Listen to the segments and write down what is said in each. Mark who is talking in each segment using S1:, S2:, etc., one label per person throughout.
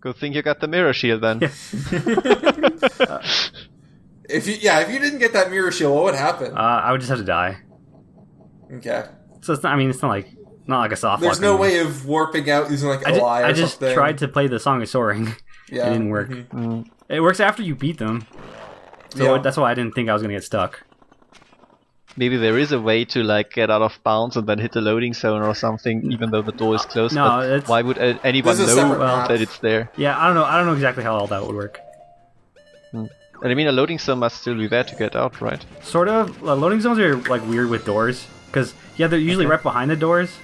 S1: Good thing you got the mirror shield then.
S2: If you didn't get that mirror shield, what would happen?
S3: I would just have to die.
S2: Okay.
S3: So it's not. It's not like a soft.
S2: There's no way of warping out using like OI or something.
S3: I just tried to play the Song of Soaring.
S2: Yeah.
S3: It didn't work. Mm-hmm. It works after you beat them. So that's why I didn't think I was gonna get stuck.
S1: Maybe there is a way to like get out of bounds and then hit the loading zone or something, even though the door is closed.
S3: No,
S1: why would anyone know that it's there?
S3: Yeah, I don't know. I don't know exactly how all that would work.
S1: And I mean, a loading zone must still be there to get out, right?
S3: Sort of. Loading zones are like weird with doors because they're usually right behind the doors,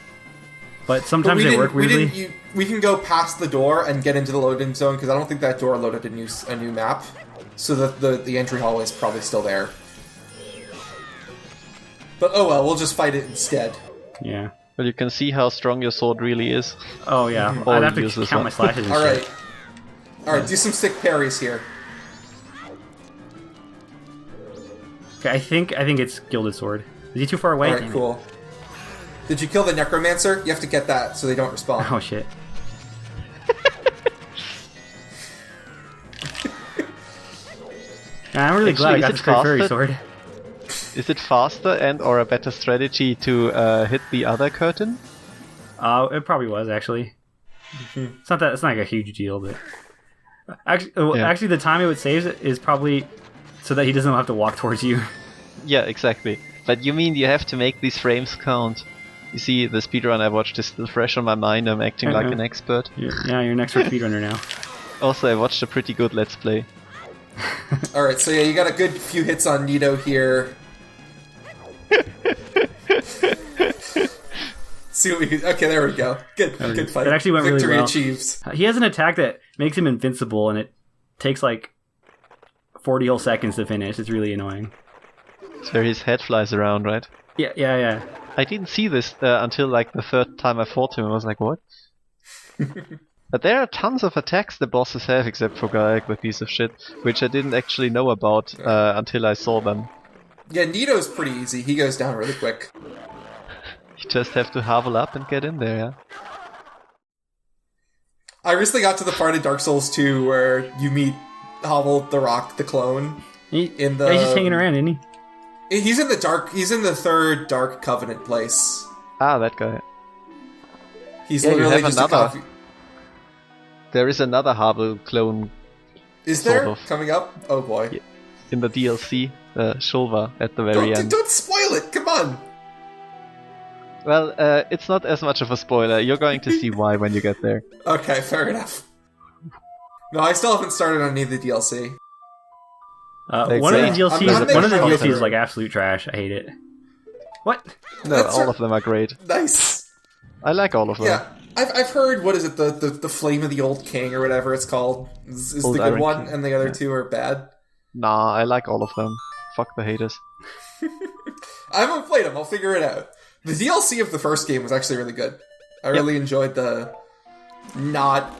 S3: but sometimes they work weirdly.
S2: We can go past the door and get into the loading zone because I don't think that door loaded a new map, so that the entry hallway is probably still there. But oh well, we'll just fight it instead.
S3: Yeah.
S1: But you can see how strong your sword really is.
S3: Oh yeah, I'd have to count my slashes and shit.
S2: Alright, do some stick parries here.
S3: Okay, I think it's Gilded Sword. Is he too far away?
S2: Alright, cool. Did you kill the Necromancer? You have to get that so they don't respawn.
S3: Oh shit. I'm really glad I got this great fairy sword.
S1: Is it faster and or a better strategy to hit the other curtain?
S3: It probably was actually. It's not like a huge deal, but actually, the time it would save is probably so that he doesn't have to walk towards you.
S1: Yeah, exactly. But you mean you have to make these frames count? You see, the speedrun I watched is still fresh on my mind. I'm acting like an expert.
S3: You're an expert speedrunner now.
S1: Also, I watched a pretty good Let's Play.
S2: Alright, so yeah, you got a good few hits on Neato here. See what we can. Okay, there we go. Good fight.
S3: It actually went
S2: Victory
S3: really well.
S2: Achieved.
S3: He has an attack that makes him invincible, and it takes like 40 whole seconds to finish. It's really annoying.
S1: So his head flies around, right?
S3: Yeah.
S1: I didn't see this until like the third time I fought him. I was like, what? But there are tons of attacks the bosses have, except for Gaik, the piece of shit, which I didn't actually know about until I saw them.
S2: Yeah, Neato's pretty easy. He goes down really quick.
S1: You just have to hovel up and get in there, yeah?
S2: I recently got to the part of Dark Souls 2 where you meet Hobble the Rock, the clone.
S3: He's just hanging around, isn't he?
S2: He's in the third Dark Covenant place.
S1: Ah, that guy.
S2: He's literally just a coffee.
S1: There is another Hobble clone.
S2: Is there? Coming up? Oh boy.
S1: Yeah. In the DLC, Shulva at the very end.
S2: Don't spoil it! Come on!
S1: Well, it's not as much of a spoiler. You're going to see why when you get there.
S2: Okay, fair enough. No, I still haven't started on any of the DLC.
S3: One of the DLCs is like absolute trash. I hate it. What?
S1: No, all of them are great.
S2: Nice.
S1: I like all of them.
S2: Yeah, I've heard, what is it, the Flame of the Old King or whatever it's called, is the good one, and the other two are bad?
S1: Nah, I like all of them. Fuck the haters.
S2: I haven't played them, I'll figure it out. The DLC of the first game was actually really good. I really enjoyed the not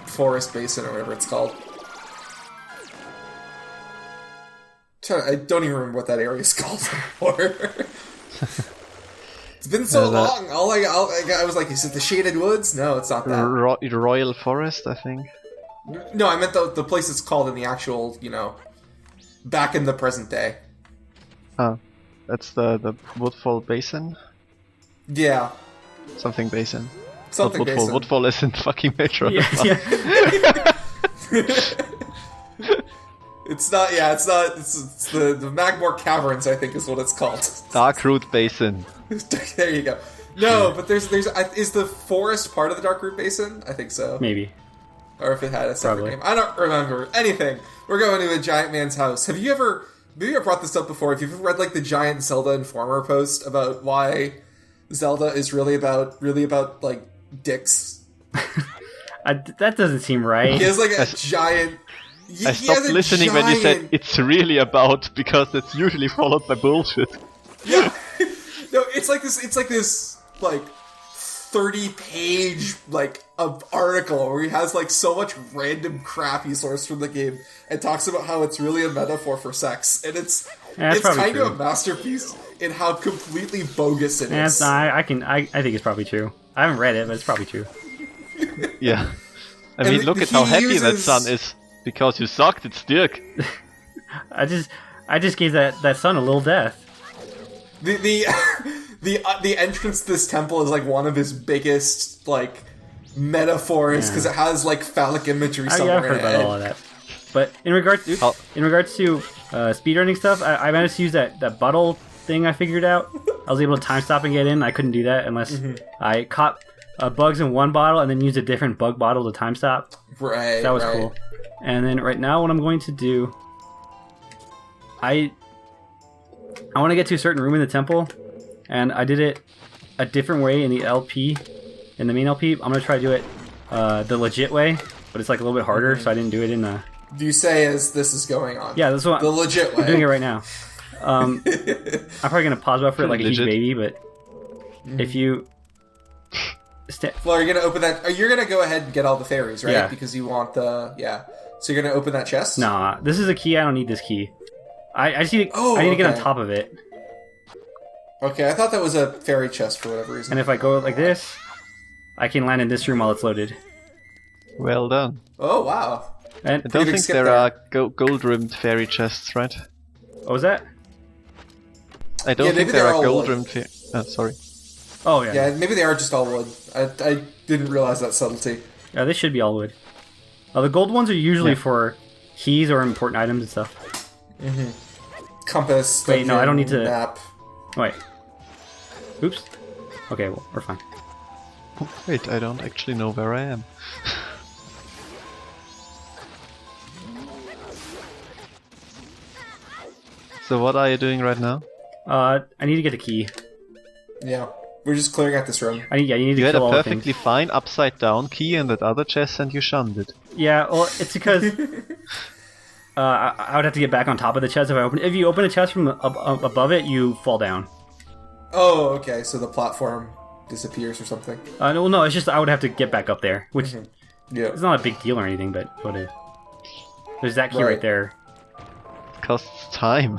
S2: Forest Basin or whatever it's called. I don't even remember what that area is called anymore. It's been so long. I was like, is it the Shaded Woods? No, it's not that.
S1: Royal Forest, I think.
S2: No, I meant the place it's called in the actual, back in the present day.
S1: Oh, that's the Woodfall Basin?
S2: Yeah.
S1: Something Basin.
S2: Something
S1: Woodfall.
S2: Basin.
S1: Woodfall is in fucking Majora.
S3: Yeah.
S2: It's not, it's the Magmore Caverns, I think is what it's called.
S1: Darkroot Basin.
S2: There you go. No, but there's is the forest part of the Darkroot Basin? I think so.
S3: Maybe.
S2: Or if it had a separate name. I don't remember anything. We're going to a giant man's house. Have you ever, maybe I brought this up before, if you've ever read like the giant Zelda Informer post about why Zelda is really about like dicks?
S3: That doesn't seem right.
S2: He has like a giant...
S1: I stopped listening when you said it's really about, because it's usually followed by bullshit.
S2: Yeah. No, it's like this 30-page article where he has like so much random crap he sourced from the game and talks about how it's really a metaphor for sex, and it's kind of a masterpiece in how completely bogus it is.
S3: I think it's probably true. I haven't read it, but it's probably true.
S1: Yeah. I mean, look at how happy that son is. Because you sucked, it's Dirk.
S3: I just gave that son a little death.
S2: The entrance to this temple is like one of his biggest like metaphors because it has like phallic imagery somewhere.
S3: I've heard about all of that. But in regards to speedrunning stuff, I managed to use that bottle thing I figured out. I was able to time stop and get in. I couldn't do that unless I caught bugs in one bottle and then used a different bug bottle to time stop.
S2: Right.
S3: That was cool. And then right now, what I'm going to do, I want to get to a certain room in the temple, and I did it a different way in the LP, in the main LP. I'm going to try to do it the legit way, but it's like a little bit harder, so I didn't do it in the...
S2: Do you say as this is going on?
S3: Yeah, that's what
S2: the legit way.
S3: I'm doing it right now. I'm probably going to pause buffer it like a huge baby, but if you...
S2: Flo, you're going to open that... You're going to go ahead and get all the fairies, right?
S3: Yeah.
S2: Because you want the... Yeah. So you're going to open that chest?
S3: Nah, this is a key. I don't need this key. I just need to, I need to get on top of it.
S2: Okay, I thought that was a fairy chest for whatever reason.
S3: And if I go like this, I can land in this room while it's loaded.
S1: Well done.
S2: Oh, wow.
S3: And
S1: I don't think there are gold-rimmed fairy chests, right?
S3: What was that?
S1: I don't think there are gold-rimmed fairy... Oh, sorry.
S3: Oh, yeah.
S2: Yeah, maybe they are just all wood. I didn't realize that subtlety.
S3: Yeah, they should be all wood. The gold ones are usually for keys or important items and stuff.
S2: Compass.
S3: Wait, no, I don't need to...
S2: Map.
S3: Wait. Oops. Okay, well, we're fine.
S1: Oh, wait, I don't actually know where I am. So what are you doing right now?
S3: I need to get a key.
S2: Yeah, we're just clearing out this room.
S3: You need to
S1: You had a
S3: kill all the things.
S1: perfectly fine upside down key in that other chest and you shunned it.
S3: Yeah, well, it's because I would have to get back on top of the chest if I open. If you open a chest from above it, you fall down.
S2: Oh, okay. So the platform disappears or something.
S3: No, it's just I would have to get back up there, which
S2: Yeah,
S3: it's not a big deal or anything, but what is? There's that key right there.
S1: It costs time.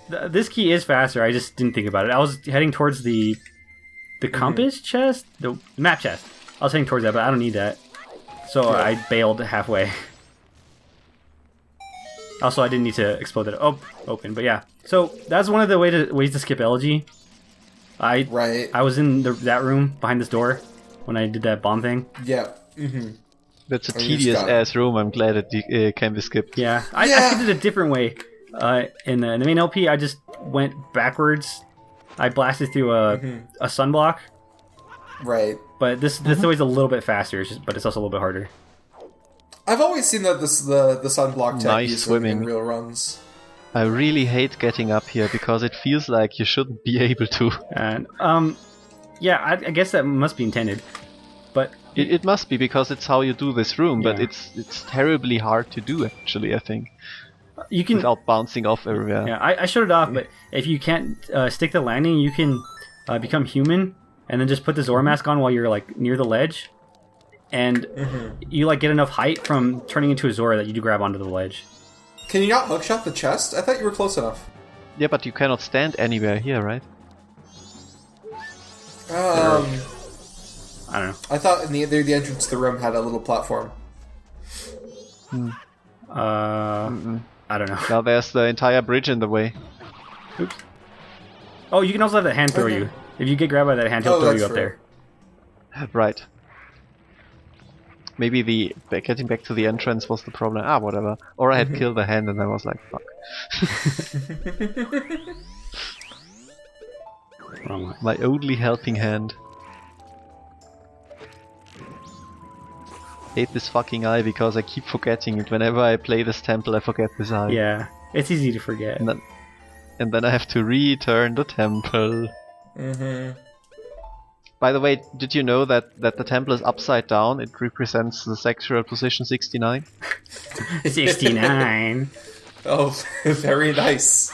S3: This key is faster. I just didn't think about it. I was heading towards the compass chest, the map chest. I was heading towards that, but I don't need that. So I bailed halfway. Also, I didn't need to explode it. Oh, open. But yeah. So that's one of the ways to skip elegy. I was in that room behind this door when I did that bomb thing.
S2: Yeah.
S1: That's a tedious ass room. I'm glad it can be skipped.
S3: Yeah. I skipped it a different way. In the main LP, I just went backwards. I blasted through a sunblock.
S2: Right.
S3: But this always a little bit faster, but it's also a little bit harder.
S2: I've always seen that the sunblock tech
S1: Nice swimming
S2: in real runs.
S1: I really hate getting up here because it feels like you shouldn't be able to.
S3: And yeah, I guess that must be intended. But
S1: it must be because it's how you do this room, but it's terribly hard to do actually, I think.
S3: You can
S1: without bouncing off everywhere.
S3: Yeah, I showed it off, but if you can't stick the landing, you can become human and then just put the Zora mask on while you're like near the ledge, and you like get enough height from turning into a Zora that you do grab onto the ledge.
S2: Can you not hookshot the chest? I thought you were close enough.
S1: Yeah, but you cannot stand anywhere here, right?
S3: I don't know.
S2: I thought in the entrance to the room had a little platform.
S3: I don't know.
S1: Now there's the entire bridge in the way.
S3: Oops. Oh, you can also have that hand throw you. If you get grabbed by that hand, he'll throw you up there.
S1: Right. Maybe getting back to the entrance was the problem. Ah, whatever. Or I had killed the hand and I was like, fuck.
S3: Wrong way.
S1: My only helping hand. Hate this fucking eye because I keep forgetting it. Whenever I play this temple, I forget this eye.
S3: Yeah, it's easy to forget.
S1: And then I have to return the temple. By the way, did you know that the temple is upside down? It represents the sexual position 69.
S3: 69.
S2: Oh, very nice.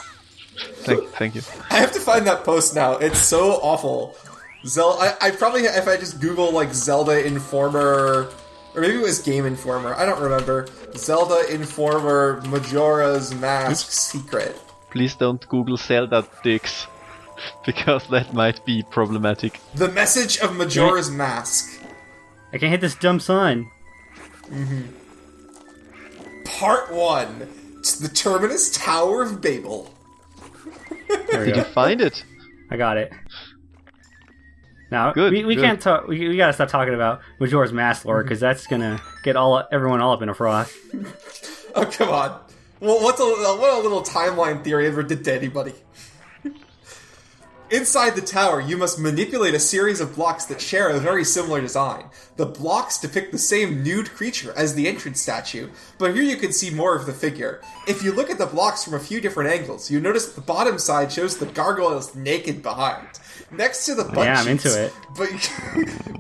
S1: Thank you.
S2: I have to find that post now. It's so awful. I probably, if I just Google like Zelda Informer, or maybe it was Game Informer, I don't remember. Zelda Informer Majora's Mask Secret.
S1: Please don't Google Zelda dicks, because that might be problematic.
S2: The message of Majora's Mask.
S3: I can't hit this dumb sun.
S2: Part 1. It's the Terminus Tower of Babel.
S3: There we
S1: Did you
S3: go.
S1: find it?
S3: I got it. Now
S1: Good,
S3: we
S1: good.
S3: can't talk. We gotta stop talking about Majora's Mask lore because that's gonna get everyone all up in a froth.
S2: Oh, come on. Well, what a little timeline theory ever did to anybody. Inside the tower, you must manipulate a series of blocks that share a very similar design. The blocks depict the same nude creature as the entrance statue, but here you can see more of the figure. If you look at the blocks from a few different angles, you notice that the bottom side shows the gargoyles naked behind. Next to the butt
S3: Yeah, I'm
S2: cheeks,
S3: into it.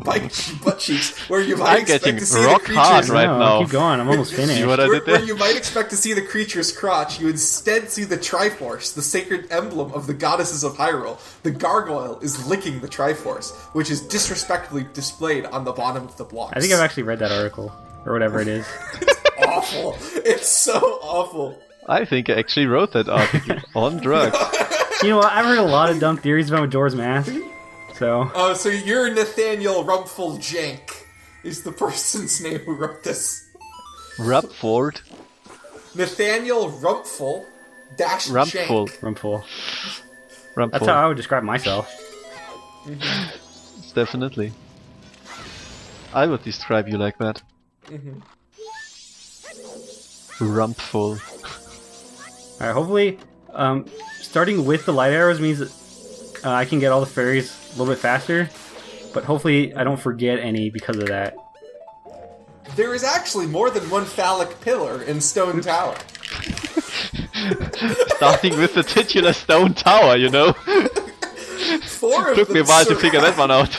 S2: butt cheeks, where you might
S1: I'm
S2: expect
S1: getting
S2: to see the
S1: rock hard
S2: creature's
S1: right
S3: No,
S1: now.
S3: keep going. I'm almost finished.
S1: See what I
S2: where,
S1: did there?
S2: where you might expect to see the creature's crotch, you instead see the Triforce, the sacred emblem of the goddesses of Hyrule. The gargoyle is licking the Triforce, which is disrespectfully displayed on the bottom of the blocks.
S3: I think I've actually read that article or whatever it is.
S2: awful. It's so awful.
S1: I think I actually wrote that article on drugs.
S3: You know what? I've heard a lot of dumb theories about Majora's Mask. So
S2: Oh, so you're Nathaniel Rumpful Jank, is the person's name who wrote this.
S1: Rupford.
S2: Nathaniel Rumpful dash
S1: Rumpful.
S2: Jank.
S3: Rumpful.
S1: Rumpful.
S3: That's how I would describe myself.
S1: Definitely. I would describe you like that. Rumpful.
S3: All right. Hopefully, starting with the light arrows means that I can get all the fairies a little bit faster. But hopefully, I don't forget any because of that.
S2: There is actually more than one phallic pillar in Stone Tower.
S1: Starting with the titular stone tower, you know?
S2: Four of
S1: Took me a
S2: them
S1: while to figure that one out.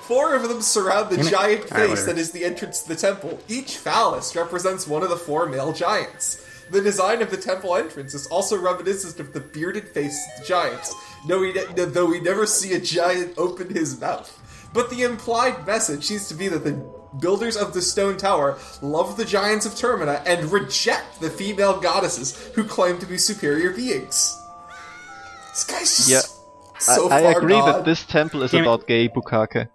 S2: Four of them surround the giant face
S3: whatever.
S2: that is the entrance to the temple. Each phallus represents one of the 4 male giants. The design of the temple entrance is also reminiscent of the bearded face of the giants, though we never see a giant open his mouth. But the implied message seems to be that the builders of the stone tower love the giants of Termina and reject the female goddesses who claim to be superior beings. This guy's just so
S1: I
S2: far
S1: agree
S2: gone.
S1: that this temple is
S3: Damn it.
S1: about gay bukake.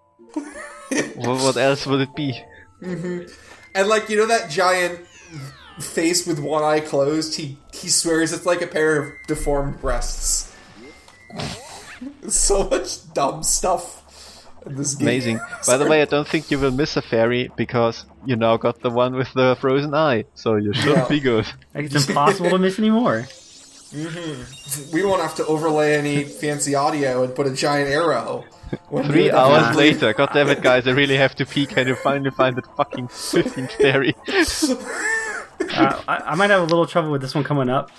S1: What else would it be?
S2: And like, you know that giant face with one eye closed? He swears it's like a pair of deformed breasts. So much dumb stuff in this game.
S1: Amazing. By the way, I don't think you will miss a fairy because you now got the one with the frozen eye, so you should
S2: Yeah.
S1: be good.
S3: Like, it's impossible to miss anymore.
S2: We won't have to overlay any fancy audio and put a giant arrow. when
S1: 3
S2: we're
S1: hours
S2: done.
S1: later, goddammit guys, I really have to pee. Can you finally find that fucking 15th fairy?
S3: I might have a little trouble with this one coming up.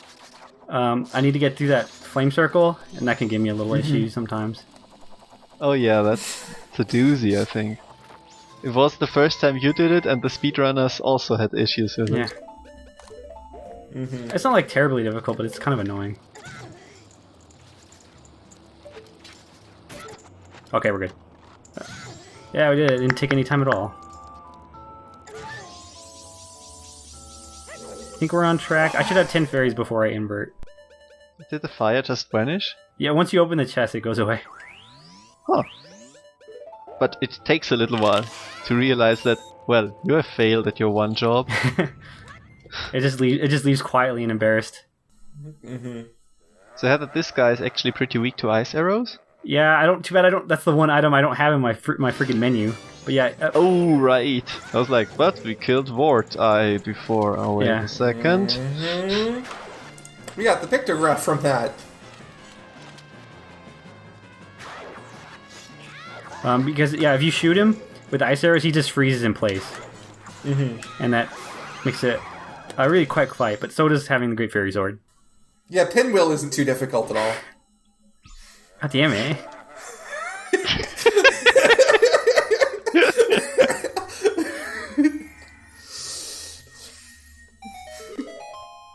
S3: I need to get through that flame circle, and that can give me a little issue sometimes.
S1: Oh yeah, that's a doozy, I think. It was the first time you did it, and the speedrunners also had issues with
S3: Yeah.
S1: it.
S3: It's not like terribly difficult, but it's kind of annoying. Okay, we're good. Yeah, we did it. It didn't take any time at all. I think we're on track. I should have 10 fairies before I invert.
S1: Did the fire just vanish?
S3: Yeah, once you open the chest, it goes away.
S1: Huh. But it takes a little while to realize that, well, you have failed at your one job.
S3: It just leaves quietly and embarrassed.
S1: So that this guy is actually pretty weak to ice arrows?
S3: Yeah, too bad I don't. That's the one item I don't have in my freaking menu. But yeah.
S1: Oh, right. I was like, but we killed Vort Eye before. Oh, wait
S3: Yeah.
S1: a second.
S2: We got the pictograph from that.
S3: Because yeah, if you shoot him with ice arrows, he just freezes in place, and that makes it a really quick fight. But so does having the Great Fairy Sword.
S2: Yeah, Pinwheel isn't too difficult at all.
S3: God damn it!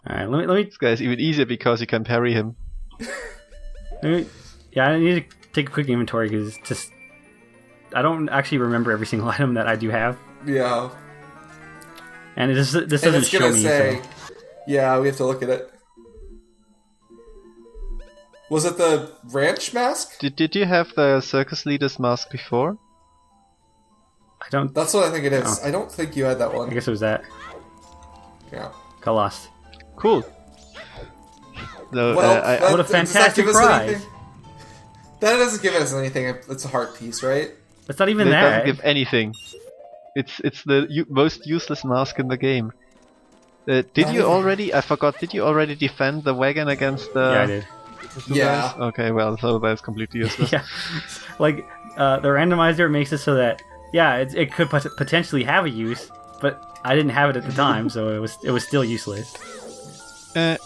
S3: All right, let me.
S1: This guy's even easier because you can parry him.
S3: Yeah, I need to take a quick inventory because it's just I don't actually remember every single item that I do have,
S2: Yeah.
S3: and this
S2: And
S3: doesn't
S2: it's
S3: show
S2: gonna
S3: me.
S2: say,
S3: So.
S2: yeah, we have to look at it. Was it the ranch mask?
S1: Did you have the circus leader's mask before?
S3: don't.
S2: That's what I think it is.
S3: Oh.
S2: I don't think you had that one.
S3: I guess it was that.
S2: Yeah.
S3: Got lost.
S1: Cool. No,
S2: Well,
S3: what a fantastic prize!
S2: That doesn't give us anything. It's a heart piece, right?
S3: It's not even
S1: it
S3: that.
S1: doesn't give anything. It's the most useless mask in the game. Did you already? I forgot. Did you already defend the wagon against the?
S3: Yeah, I did.
S2: Yeah.
S1: Guys? Okay, well, so that's completely useless.
S3: Yeah, like the randomizer makes it so that it could potentially have a use, but I didn't have it at the time, so it was still useless.
S2: I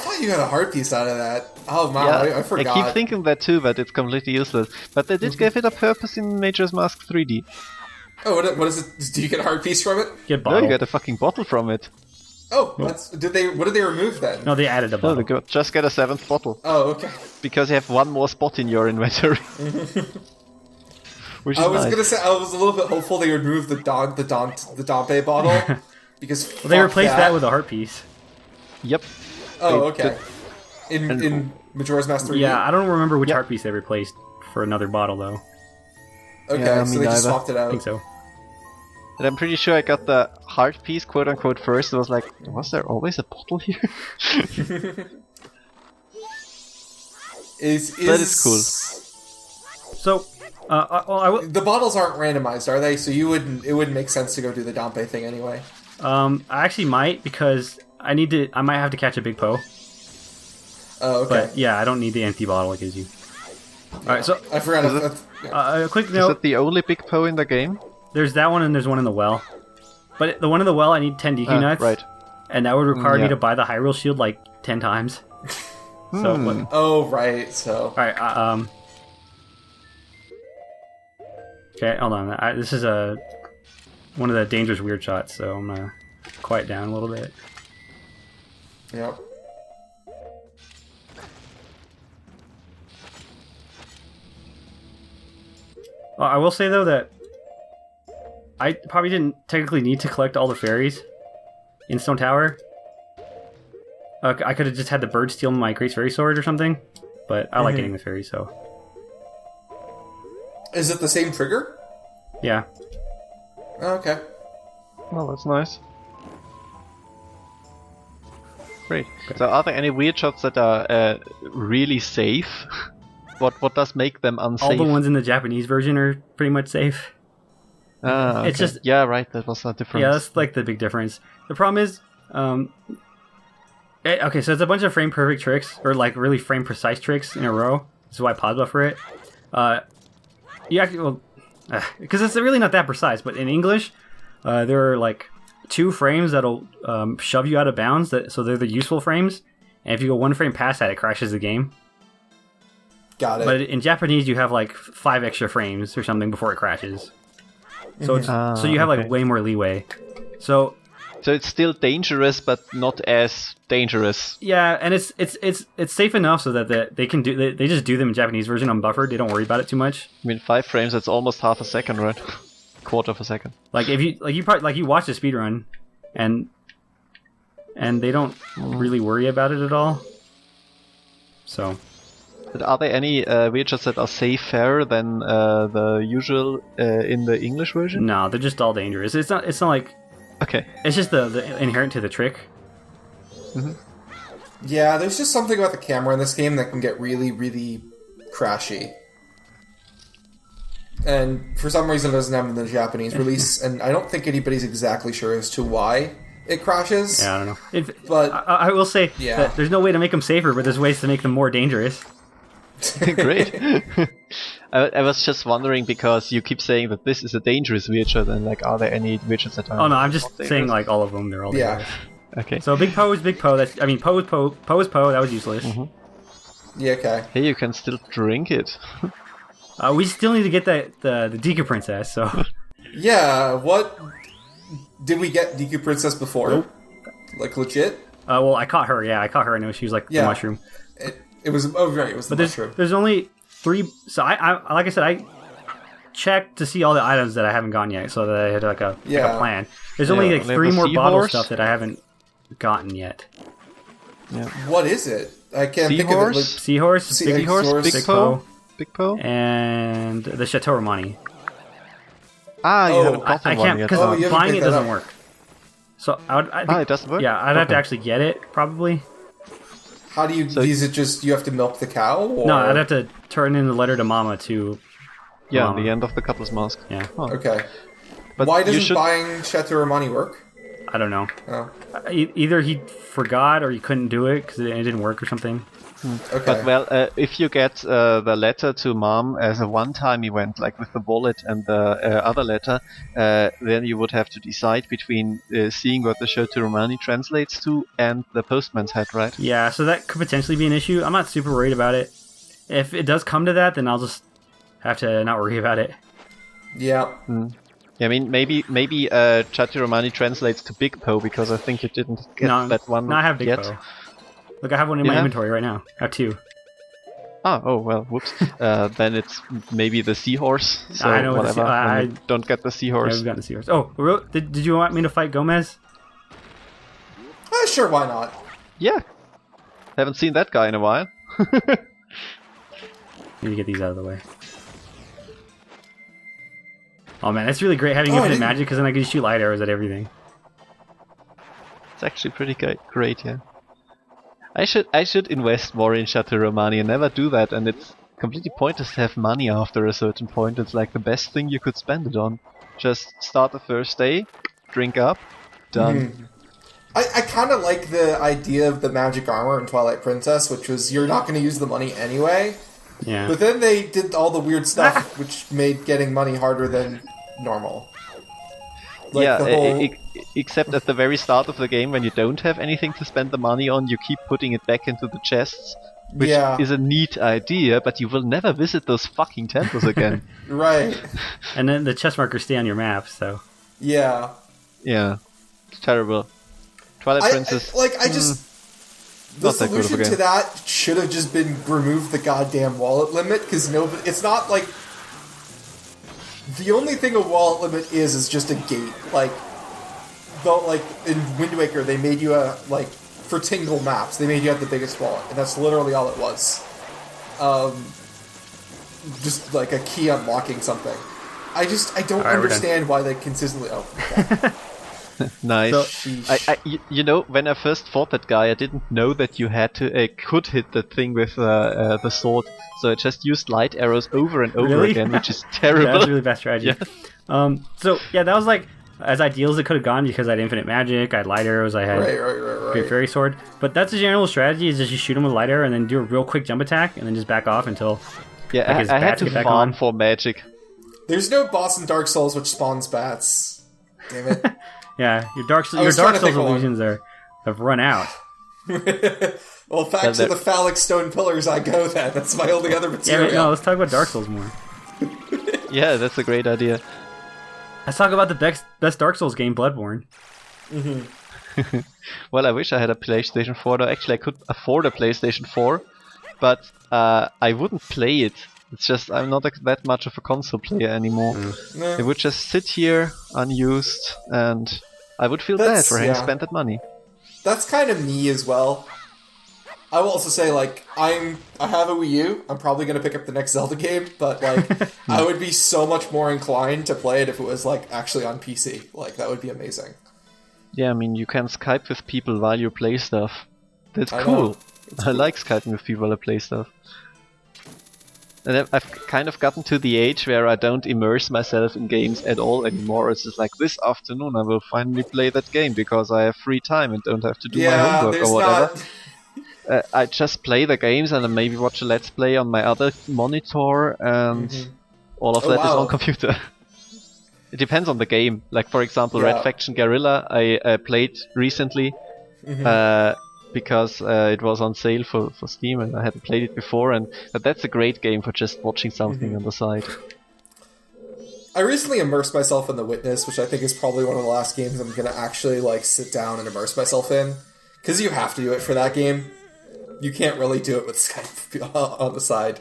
S2: thought you got a heart piece out of that. Oh man,
S1: Yeah,
S2: I forgot.
S1: I keep thinking that too, but it's completely useless. But they did give it a purpose in Majora's Mask 3D.
S2: Oh, what is it? Do you get a heart piece from it?
S3: Get
S1: No,
S3: bottle.
S1: you get a fucking bottle from it.
S2: Oh, what did they remove then?
S3: No, they added a
S1: No,
S3: bottle.
S1: just get a 7th bottle.
S2: Oh, okay.
S1: Because you have one more spot in your inventory. Which is
S2: I was
S1: nice.
S2: gonna say I was a little bit hopeful they would remove the Dante bottle because
S3: Well, they replaced that with
S2: a.
S3: a heart piece.
S1: Yep.
S2: Oh,
S1: They
S2: okay.
S1: did-
S2: In Majora's Mask 3D?
S3: Yeah, I don't remember which
S1: Yep.
S3: heart piece they replaced for another bottle though.
S2: Okay,
S1: Yeah,
S2: so
S1: me
S2: they just
S1: neither.
S2: swapped it
S3: I
S2: out.
S3: think so.
S1: And I'm pretty sure I got the heart piece, quote unquote, first. It was like, was there always a bottle here? That is cool.
S3: So,
S2: The bottles aren't randomized, are they? So it wouldn't make sense to go do the Dante thing anyway.
S3: I actually might because I might have to catch a big Poe.
S2: Oh, okay.
S3: But yeah, I don't need the empty bottle it gives you. Alright, so
S2: I forgot.
S3: a quick
S1: Is
S3: note.
S1: that the only big Poe in the game?
S3: There's that one and there's one in the well. But the one in the well, I need 10 DQ nuts.
S1: Right.
S3: And that would require me
S1: yeah.
S3: to buy the Hyrule Shield like 10 times. So, what,
S2: Oh, right. So
S3: alright, okay, hold on. This is one of the dangerous weird shots, so I'm gonna quiet down a little bit.
S2: yep.
S3: I will say though that I probably didn't technically need to collect all the fairies in Stone Tower. I could have just had the bird steal my Great Fairy Sword or something, but I like getting the fairies, so
S2: Is it the same trigger?
S3: yeah.
S2: Oh, okay.
S1: Well, that's nice. Great. So are there any weird shots that are really safe? What does make them unsafe?
S3: All the ones in the Japanese version are pretty much safe.
S1: Ah, okay.
S3: It's just-
S1: yeah, right. That was a difference.
S3: Yeah, that's like the big difference. The problem is, okay, so it's a bunch of frame perfect tricks, or like really frame precise tricks in a row. This is why I pause buffer it. You actually, because it's really not that precise. But in English, there are like 2 frames that'll shove you out of bounds. So they're the useful frames. And if you go 1 frame past that, it crashes the game.
S2: Got it.
S3: But in Japanese, you have like 5 extra frames or something before it crashes. So it's so you have
S1: okay.
S3: like way more leeway. So
S1: it's still dangerous, but not as dangerous.
S3: yeah, and it's safe enough so that they can do they just do them in Japanese version unbuffered. They don't worry about it too much.
S1: I mean, 5 frames. That's almost half a second, right? Quarter of a second.
S3: Like if you watch the speedrun, and they don't really worry about it at all. So.
S1: But are there any weird shots that are safer than the usual in the English version?
S3: No, they're just all dangerous. It's not like
S1: Okay.
S3: it's just the inherent to the trick.
S2: Yeah, there's just something about the camera in this game that can get really, really crashy. And for some reason it doesn't have in the Japanese release, and I don't think anybody's exactly sure as to why it crashes.
S3: Yeah, I don't know.
S2: But
S3: I will say
S2: Yeah.
S3: that there's no way to make them safer, but there's ways to make them more dangerous.
S1: Great. I was just wondering because you keep saying that this is a dangerous weird shot, and like, are there any weird shots that are?
S3: Oh no, I'm just
S1: dangerous?
S3: saying like all of them. They're all
S2: Yeah.
S3: dangerous.
S1: Okay.
S3: So big Poe is big Poe. Poe is Poe. Poe is Poe. That was useless.
S2: yeah, okay.
S1: Hey, you can still drink it.
S3: We still need to get the Deku Princess. So
S2: Yeah, what did we get Deku Princess before?
S3: Nope.
S2: Like legit?
S3: well, I caught her. Yeah, I caught her. I know she was like
S2: Yeah.
S3: the mushroom.
S2: It was right. It was the
S3: But
S2: mushroom.
S3: there's only 3. So I like I said, I checked to see all the items that I haven't gotten yet, so that I had like a plan. There's only like
S1: Yeah,
S3: 3
S1: the
S3: more bottle
S1: seahorse?
S3: stuff that I haven't gotten yet.
S2: What is it? I can't think of it.
S1: Seahorse?
S3: Seahorse,
S2: See-
S3: big
S2: Seahorse,
S1: Big
S3: Big
S1: Poe,
S3: Poe,
S1: Big Poe.
S3: and the Chateau Romani.
S1: You haven't
S3: I
S1: gotten one
S3: can't,
S1: yet.
S3: because
S2: you haven't
S3: buying
S2: picked
S3: it
S2: that
S3: doesn't
S2: up.
S3: work. So
S1: It doesn't work?
S3: Yeah, I'd have to
S1: Okay.
S3: actually get it, probably.
S2: How do you? Is it just you have to milk the cow? Or?
S3: No, I'd have to turn in the letter to Mama to...
S1: Yeah,
S3: Mama.
S1: the end of the couple's mask.
S3: Yeah,
S1: Oh.
S2: Okay.
S1: But
S2: Why
S1: you
S2: doesn't
S1: should-
S2: buying Chateau Romani work?
S3: I don't know.
S2: Oh,
S3: Either he forgot or he couldn't do it because it didn't work or something.
S2: okay.
S1: But well, if you get the letter to mom as a one-time event, like with the wallet and the other letter, then you would have to decide between seeing what the Chateau Romani translates to and the postman's hat, right?
S3: Yeah, so that could potentially be an issue. I'm not super worried about it. If it does come to that, then I'll just have to not worry about it.
S2: Yeah.
S1: I mean, maybe Chateau Romani translates to Big Po because I think you didn't get that one
S3: No, I have Big
S1: yet.
S3: Bow. Look, I have one in
S1: You
S3: my
S1: have?
S3: inventory right now. I have 2.
S1: Oh well, whoops. Then it's maybe the seahorse. So
S3: I know what the
S1: whatever.
S3: sea-
S1: when you don't get the
S3: Yeah,
S1: seahorse.
S3: we've gotten the seahorse. Oh, did you want me to fight Gomez?
S2: Sure, why not?
S1: Yeah. Haven't seen that guy in a while.
S3: Need to get these out of the way. Oh man, that's really great having
S2: Oh, I
S3: infinite
S2: didn't-
S3: magic because then I can shoot light arrows at everything.
S1: It's actually pretty great, yeah. I should invest more in Chateau Romani and never do that, and it's completely pointless to have money after a certain point. It's like the best thing you could spend it on. Just start the first day, drink up, done.
S2: I kind of like the idea of the magic armor in Twilight Princess, which was you're not going to use the money anyway.
S3: Yeah.
S2: But then they did all the weird stuff, which made getting money harder than normal. Like
S1: Yeah,
S2: the whole...
S1: except at the very start of the game when you don't have anything to spend the money on, you keep putting it back into the chests, which
S2: Yeah.
S1: is a neat idea, but you will never visit those fucking temples again.
S2: Right.
S3: And then the chest markers stay on your map, so...
S2: Yeah.
S1: Yeah, it's terrible. Twilight Princess.
S2: I just... The
S1: not that good of a
S2: solution to
S1: game.
S2: that should have just been remove the goddamn wallet limit, because it's not like... The only thing a wallet limit is just a gate. Like in Wind Waker, they made you for Tingle maps, they made you have the biggest wallet, and that's literally all it was. Just like a key unlocking something. I don't
S3: Alright, we're
S2: understand why they consistently... Oh, okay.
S1: Nice.
S2: Sheesh.
S1: You know, when I first fought that guy, I didn't know that you could hit the thing with the sword. So I just used light arrows over and over
S3: Really?
S1: again, which is
S3: Yeah,
S1: terrible.
S3: that's a really bad strategy.
S1: Yeah.
S3: So, yeah, that was like as ideal as it could have gone because I had infinite magic, I had light arrows, I had
S2: Right.
S3: Great Fairy Sword. But that's the general strategy, is just you shoot him with a light arrow and then do a real quick jump attack and then just back off until...
S1: Yeah,
S3: Like his
S1: I had
S3: bats
S1: to
S3: get back
S1: farm
S3: on.
S1: for magic.
S2: There's no boss in Dark Souls which spawns bats. Damn it.
S3: Yeah, your Dark
S2: was trying to
S3: Souls
S2: think of one.
S3: illusions have run out.
S2: Well, back
S1: Yeah,
S2: to
S1: they're-
S2: the phallic stone pillars I go then. That's my only other
S3: Yeah,
S2: material.
S3: no, let's talk about Dark Souls more.
S1: Yeah, that's a great idea.
S3: Let's talk about the best Dark Souls game, Bloodborne.
S1: Well, I wish I had a PlayStation 4. Though. Actually, I could afford a PlayStation 4, but I wouldn't play it. It's just I'm not that much of a console player anymore.
S2: Nah.
S1: It would just sit here unused, and I would feel bad
S2: That's-
S1: for having
S2: yeah.
S1: spent that money.
S2: That's kind of me as well. I will also say, I have a Wii U. I'm probably going to pick up the next Zelda game, but, I would be so much more inclined to play it if it was, actually on PC. That would be amazing.
S1: Yeah, I mean, you can Skype with people while you play stuff. That's
S2: I
S1: cool.
S2: know.
S1: I like Skyping with people while I play stuff. And I've kind of gotten to the age where I don't immerse myself in games at all anymore. It's just like, this afternoon I will finally play that game because I have free time and don't have to do my
S2: Yeah,
S1: homework
S2: there's
S1: or whatever.
S2: not...
S1: I just play the games and then maybe watch a Let's Play on my other monitor, and all of
S2: Oh,
S1: that is
S2: wow.
S1: on computer. It depends on the game. Like, for example,
S2: Yeah.
S1: Red Faction Guerrilla I played recently because it was on sale for Steam and I hadn't played it before, but that's a great game for just watching something on the side.
S2: I recently immersed myself in The Witness, which I think is probably one of the last games I'm going to actually, sit down and immerse myself in. Because you have to do it for that game. You can't really do it with Skype on the side.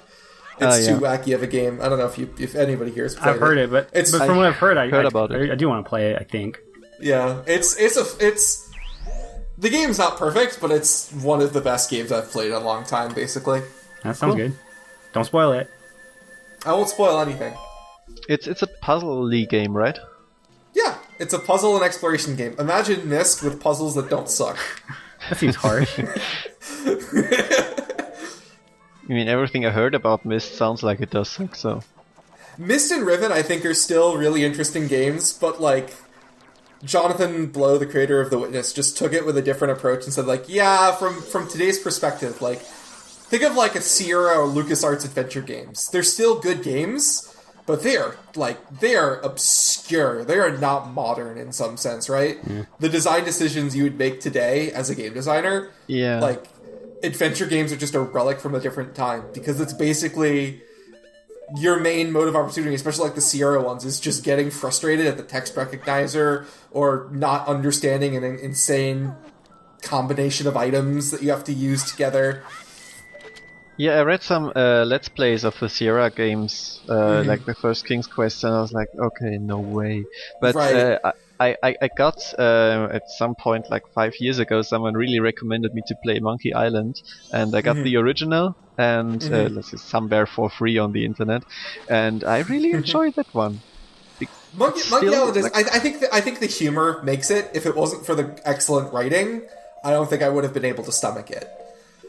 S2: It's too wacky of a game. I don't know if anybody here has played
S3: I've heard it, but from what I've heard, I
S1: heard about it.
S3: I do want to play it, I think.
S2: Yeah, it's the game's not perfect, but it's one of the best games I've played in a long time, basically.
S3: That sounds good. Don't spoil it.
S2: I won't spoil anything.
S1: It's a puzzle-y game, right?
S2: Yeah, it's a puzzle and exploration game. Imagine Myst with puzzles that don't suck.
S3: That seems harsh.
S1: I mean, everything I heard about Myst sounds like it does suck, so...
S2: Myst and Riven, I think, are still really interesting games, but, like, Jonathan Blow, the creator of The Witness, just took it with a different approach and said, like, yeah, from today's perspective, like, think of, like, a Sierra or LucasArts adventure games. They're still good games, but they are obscure. They are not modern in some sense, right? Yeah. The design decisions you would make today as a game designer, like, adventure games are just a relic from a different time, because it's basically your main mode of opportunity, especially like the Sierra ones, is just getting frustrated at the text recognizer or not understanding an insane combination of items that you have to use together.
S1: Yeah, I read some Let's Plays of the Sierra games, like the first King's Quest, and I was like, okay, no way. But
S2: right.
S1: I got, at some point, like 5 years ago, someone really recommended me to play Monkey Island, and I got the original, and let's say somewhere for free on the internet, and I really enjoyed that one.
S2: Monkey Island is, like, I think the humor makes it. If it wasn't for the excellent writing, I don't think I would have been able to stomach it.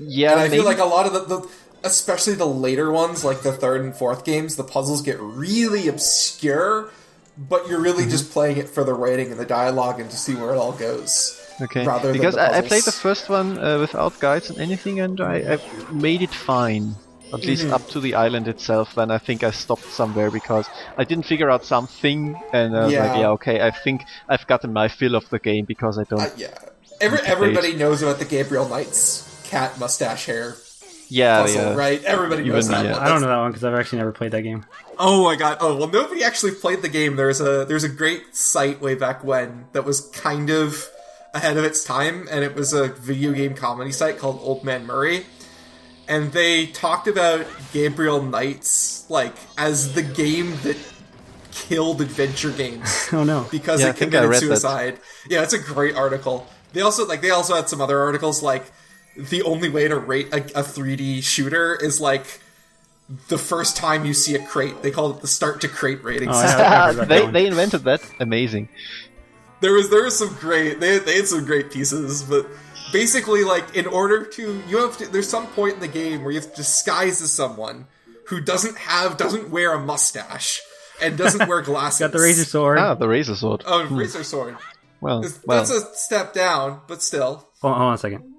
S1: Yeah,
S2: and I feel like a lot of the especially the later ones, like the third and fourth games, the puzzles get really obscure, but you're really just playing it for the writing and the dialogue and to see where it all goes.
S1: Okay,
S2: rather
S1: because
S2: than
S1: I played the first one without guides and anything, and I made it fine. At least up to the island itself, then I think I stopped somewhere because I didn't figure out something, and I was like, yeah, okay, I think I've gotten my fill of the game because I don't...
S2: Everybody knows about the Gabriel Knights cat mustache hair puzzle, right? Everybody knows that one.
S3: I don't know that one because I've actually never played that game.
S2: Oh my god. Oh, well, nobody actually played the game. There's a great site way back when that was kind of ahead of its time, and it was a video game comedy site called Old Man Murray. And they talked about Gabriel Knights, like, as the game that killed adventure games.
S3: Oh no.
S2: Because it committed suicide. That. Yeah, it's a great article. They also had some other articles, like, the only way to rate a 3D shooter is, like, the first time you see a crate. They call it the start to crate rating system.
S1: They invented that. Amazing.
S2: There was some great... They had some great pieces, but... Basically, like, in order to... There's some point in the game where you have to disguise as someone who doesn't wear a mustache and doesn't wear glasses.
S3: Got the razor sword.
S1: Ah, the razor sword.
S2: Oh, razor sword.
S1: Well,
S2: that's a step down, but still.
S3: Hold on a second.